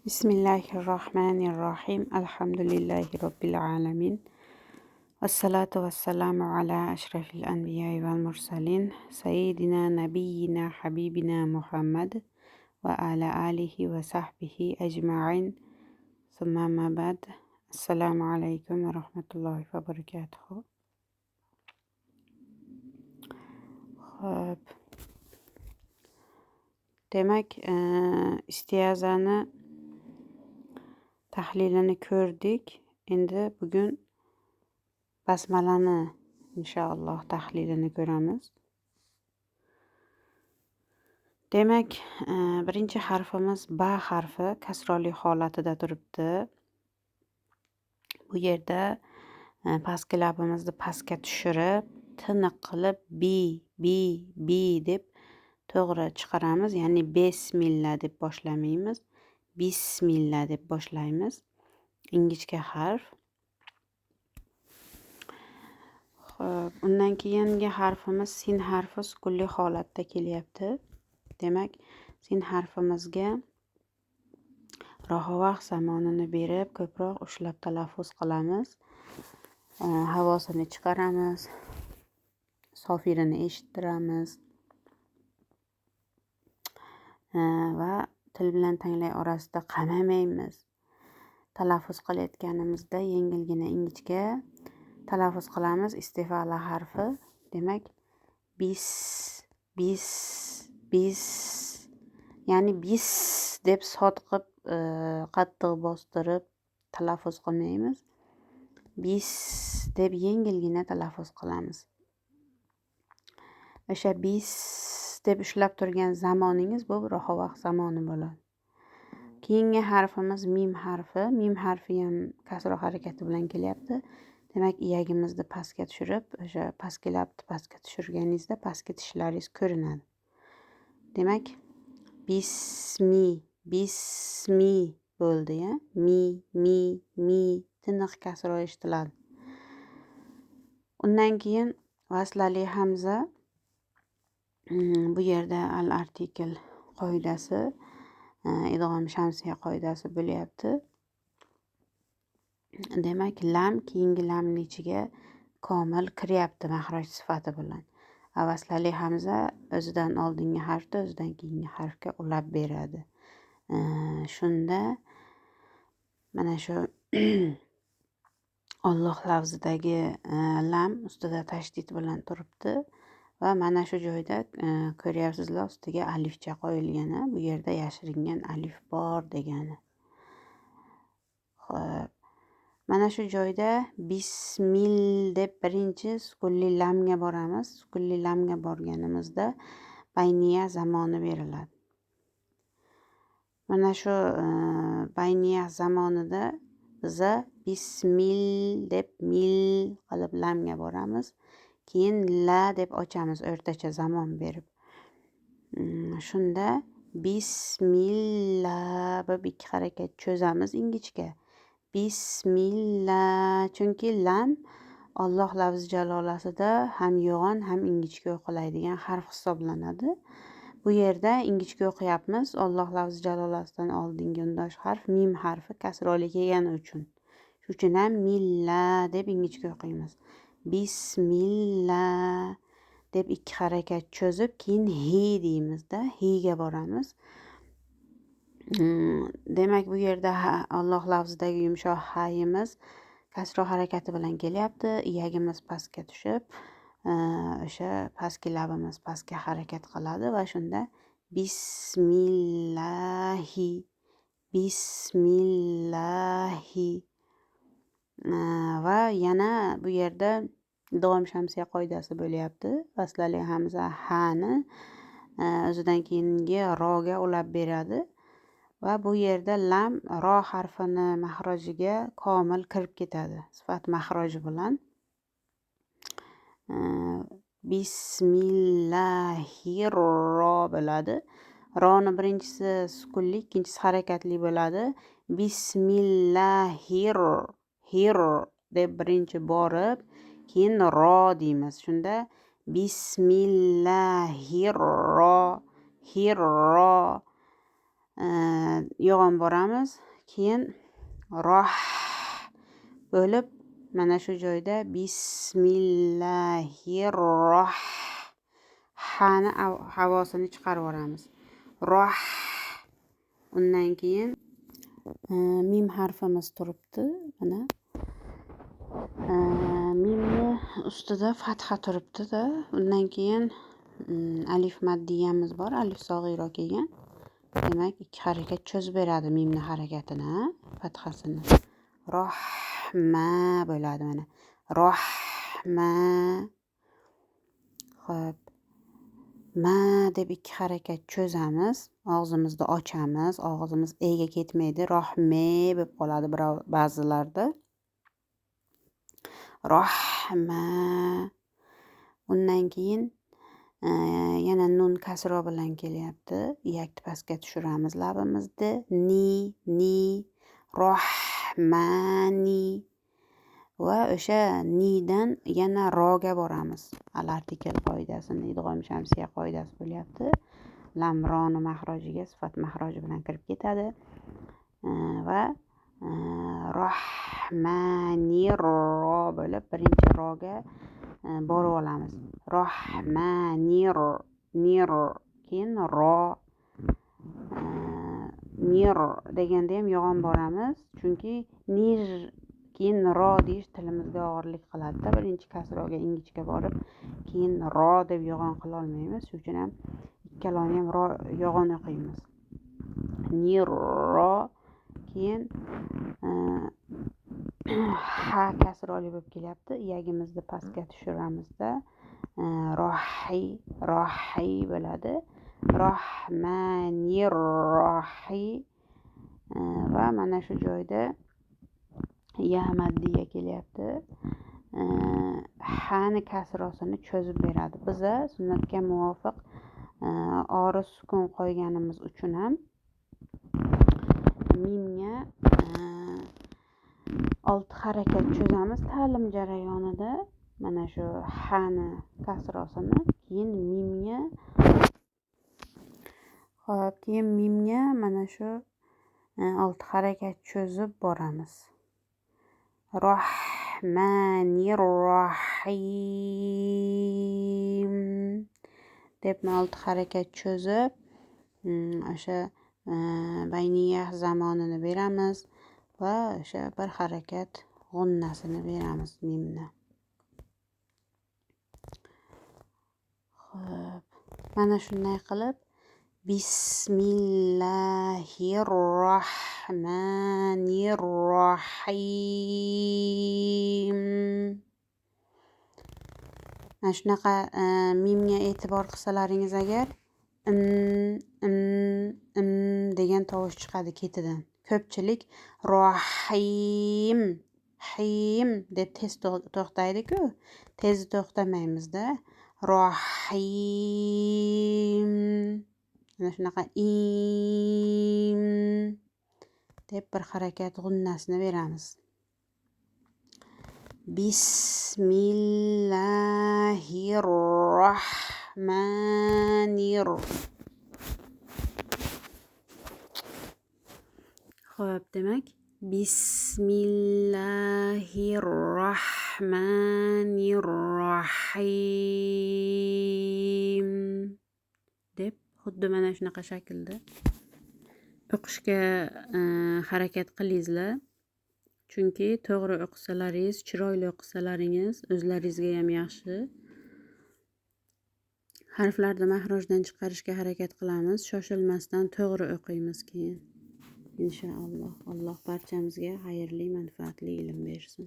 Bismillahirrahmanirrahim. Alhamdulillahi Rabbil alamin. Wassalatu wassalamu ala ashrafil anbiya wal mursalin. Sayyidina nabiyyina habibina Muhammad wa ala alihi wa sahbihi ajma'in. Thumma ma ba'd. Assalamu alaikum wa rahmatullahi wa barakatuh. Xo'p. Demak, istiyazani tahlilini ko'rdik. Endi bugun basmalani inshaalloh tahlilini ko'ramiz. Demak, birinchi harfimiz ba harfi kasroli holatida turibdi. Bu yerda pastki labimizni pastga tushirib, tiniq qilib bi deb to'g'ri chiqaramiz. Ya'ni besmilla deb boshlamaymiz. Bismillah deb boshlaymiz. Ingichka harf. Xo'p, undan keyingi harfimiz sin harfi sukunli holatda kelyapti. Demak, sin harfimizga rohavaq zamonini berib, ko'proq ushlab talaffuz qilamiz. Havosini chiqaramiz. Sofirini eshittiramiz. Va til bilan tanglay orasida qamamaymiz. Talaffuz qilayotganimizda yengilgina ingichka talaffuz qilamiz. Istifala harfi. Demak, bis. Ya'ni bis deb sotqib qattiq bostirib talaffuz qilmaymiz. Bis deb yengilgina talaffuz qilamiz. O'sha bis deb ushlab turgan zamoningiz bu rohavaq zamoni bo'ladi. Keyingi harfimiz mim harfi. Mim harfi ham kasra harakati bilan kelyapti. Demak, iyagimizni pastga tushirib, o'sha pastki labni pastga tushirganingizda pastki tishlaringiz ko'rinadi. Demak, bismi bo'ldi, ya. Mi tiniq kasra eshitiladi. Undan keyin vaslali hamza. Bu yerda al artikl qoidasi, idg'om shamsiya qoidasi bo'lyapti. Demak, lam keyingi lamning ichiga komil kiryapti mahroj sifati bilan. Vaslali hamza o'zidan oldingi harfni o'zidan keyingi harfga ulab beradi. Shunda mana shu Alloh lafzidagi lam ustida tashdid bilan turibdi. Va mana shu joyda ko'ryapsizlar, ustiga alifcha qo'yilgani. Bu yerda yashiringan alif bor degani. Xo'p. Mana shu joyda bismil deb birinchi sukunli lamga boramiz. Sukunli lamga borganimizda bayniya zamoni beriladi. Mana shu bayniya zamonida biza bismil deb mil qilib lamga boramiz. Keyin la deb ochamiz o'rtacha zamon berib. Shunda bismillah deb ikki harakat cho'zamiz ingichka. Bismillah. Chunki lam Alloh lafzi jalolasida ham yo'g'on ham ingichka o'qilaydigan harf hisoblanadi. Bu yerda ingichka o'qiyapmiz. Alloh lafzi jalolasidan oldingi undosh harf mim harfi kasroli kelgani uchun. Shuning uchun ham milla deb ingichka o'qiymiz. Bismillah deb ikki harakat cho'zib, keyin hi deymizda, higa boramiz. Demak, bu yerda Alloh lafzidagi yumshoq hayimiz kasra harakati bilan kelyapti. Iyagimiz pastga tushib, o'sha pastki labimiz pastga harakat qiladi va shunda bismillahi va yana bu yerda idg'om shamsiya qoidasi bo'lyapti. Vaslali hamza hani o'zidan keyingi roga ulab beradi. Va bu yerda lam ro harfini mahrojiga komil kirib ketadi. Sifat mahroji bilan. Bismillahirro bo'ladi. Roni birinchisi sukunli, ikkinchisi harakatli bo'ladi. Bismillahir deb birinchi borib, keyin ro deymiz. Shunda bismillahirro yo'g'on boramiz. Keyin roh bo'lib mana shu joyda bismillahirroh hani havosini chiqarib yuboramiz. Roh. Undan keyin mim harfimiz turibdi. Mana mimni ustida fatha turibdi-da. Undan keyin alif maddiyamiz bor, alif sog'iyroq kelgan. Demak, ikki harakat cho'zib beradi mimni harakatini, fathasini. Rohma bo'ladi mana. Rohma. Xo'p. Ma deb ikki harakat cho'zamiz, og'zimizni ochamiz, og'zimiz ega ketmaydi, rohme bo'lib qoladi ba'zilarda. Rohma. Undan keyin yana nun kasro bilan kelyapti. Iyakni pastga tushiramiz labimizni. Ni, rohmani. Va o'sha nidan yana roga boramiz. Al-artikel qoidasini, idg'om shamsiya qoidasi bo'lyapti. Lam roni mahrojiga sifat mahroji bilan kirib ketadi. Va rohmanir ro bo'lib birinchi roga borib olamiz. Rohmanir nir keyin ro nir deganda ham yo'g'on boramiz, chunki nir keyin ro deyish tilimizga og'irlik qiladi-da. Birinchi kasroga ingichka borib, keyin ro deb yo'g'on qila olmaymiz. Shuning uchun ham ikkaloni ham ro yo'g'on o'qiymiz. Nir ro keyin ha kasroli bo'lib kelyapti. Iyagimizni pastga tushiramizda rohi bo'ladi. Rohmanir rohi. Va mana shu joyda ya maddiya kelyapti. Hani kasrosini cho'zib beradi. Biza sunnatga muvofiq ori sukun qo'yganimiz uchun ham mimga 6 harakat cho'zamiz ta'lim jarayonida. Mana shu hani kasrosini keyin mimga mana shu 6 harakat cho'zib boramiz. Rohmanir rohim deb 6 harakat cho'zib o'sha bayniyah zamonini beramiz va o'sha bir harakat g'unnasini beramiz mimni. Xo'p, mana shunday qilib Bismillahirrohmanirrohim. Mana shunaqa mimga e'tibor qilsalaringiz agar degan tovush chiqadi ketidan. Ko'pchilik rohim deb tez to'xtaydi-ku. Tez to'xtamaymiz-da. Rohim. Mana shunaqa im deb bir harakat g'unnasini beramiz. Bismillahirrohmanir. Xo'p, demak Bismillahirrohmanirrohim deb xuddi mana shunaqa shaklda o'qishga harakat qilingizlar. Chunki to'g'ri o'qisalaringiz, chiroyli o'qisalaringiz o'zlaringizga ham yaxshi. Harflarni mahrojdan chiqarishga harakat qilamiz. Shoshilmasdan to'g'ri o'qiymiz keyin. Inshaalloh. Alloh barchamizga xayrli, manfaatli ilm bersin.